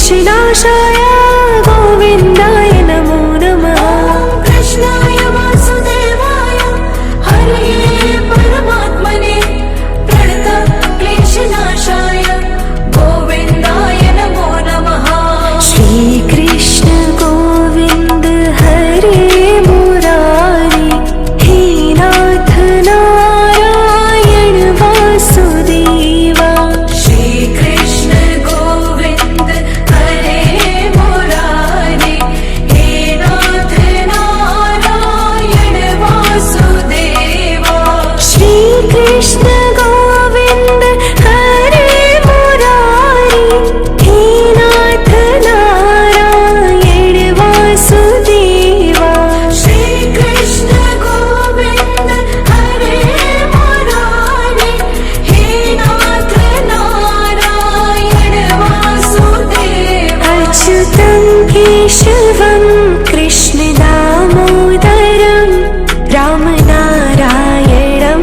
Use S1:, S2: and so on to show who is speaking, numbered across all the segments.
S1: क्लेशनाशाय गोविन्दाय नमो नमः। कृष्णाय वासुदेवाय हरये परमात्मने प्रणतक्लेशनाशाय गोविन्दाय नमो नमः। श्रीकृष्ण गोविन्द हरे मुरारी हे नाथ नारायण वासुदेवा। श्रीकृष्ण गोविन्द हरे मुरारी हे नाथ नारायण वासुदेवा। श्रीकृष्ण गोविन्द हरे मुरारी हे नाथ नारायण वासुदेवा। श्रीकृष्ण गोविन्द हरे मुरारी हे नाथ नारायण वासुदेवा। अच्युतं केशवं कृष्ण दामोदरं रामनारायणं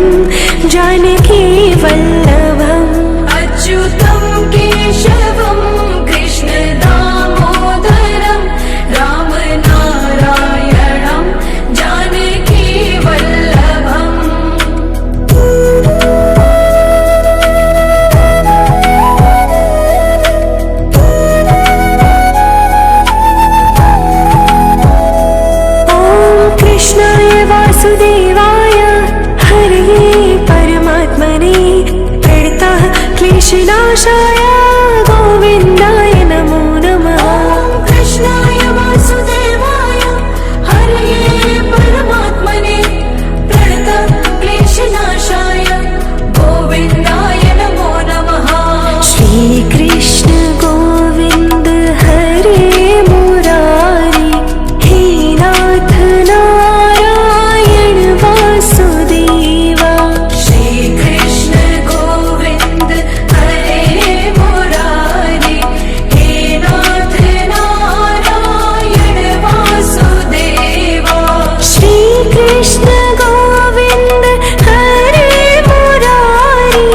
S1: जानकी वल्लभम्। अच्युतं केशवं कृष्ण दामोदरं रामनारायणं जानकी वल्लभम्। ॐ कृष्णाय वासुदेवाय हरये परमात्मने प्रणतः क्लेशनाशाय गोविन्दाय नमो नमः। कृष्णाय वासुदेवाय हरये परमात्मने प्रणतः क्लेशनाशाय गोविन्दाय नमो नमः। श्रीकृष्ण गोविन्द हरे मुरारी हे नाथ नारायण वासुदेवा। श्रीकृष्ण गोविन्द हरे मुरारी हे नाथ नारायण वासुदेवा। श्रीकृष्ण गोविन्द हरे मुरारी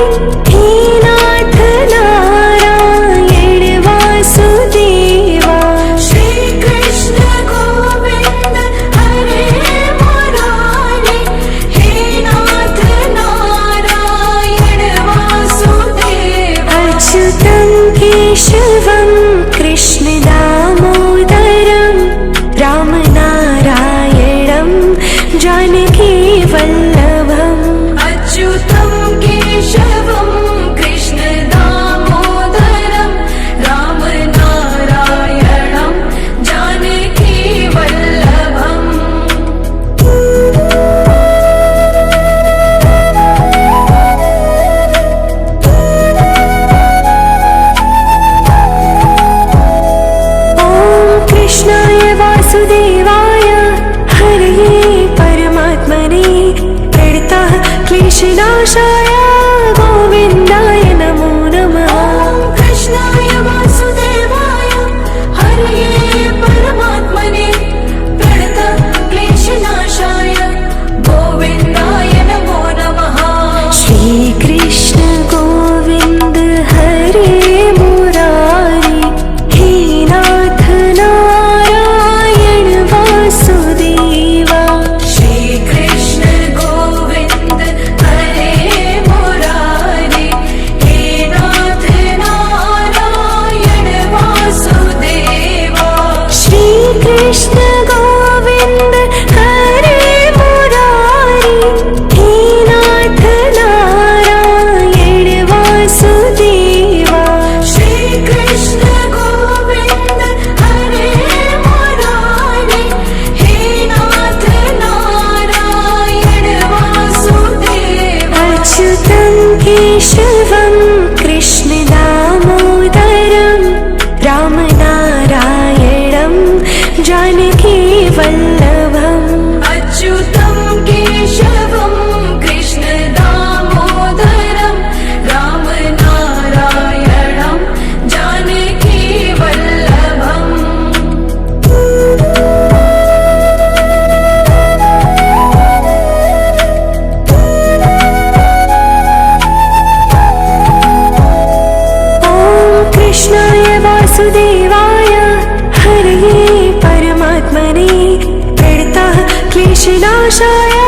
S1: हे नाथ नारायण वासुदेवा। श्रीकृष्ण गोविन्द हरे मुरारी हे नाथ नारायण वासुदेवा। अच्युतं केशवं कृष्ण दामोदरं रामनारायणं जानकी वल्लभम्। अच्युतं केशवं कृष्ण दामोदरं रामनारायणं जानकी वल्लभम्। ॐ कृष्णाय वासुदेवाय हरये परमात्मने प्रणतः क्लेशनाशाय गोविन्दाय नमो नमः। कृष्णाय वासुदेवाय हरये परमात्मने प्रणतः क्लेशनाशाय गोविन्दाय नमो नमः। श्रीकृष्ण गोविन्द हरे मुरारी हे नाथ नारायण वासुदेवा। श्रीकृष्ण गोविन्द हरे मुरारी विनाशाय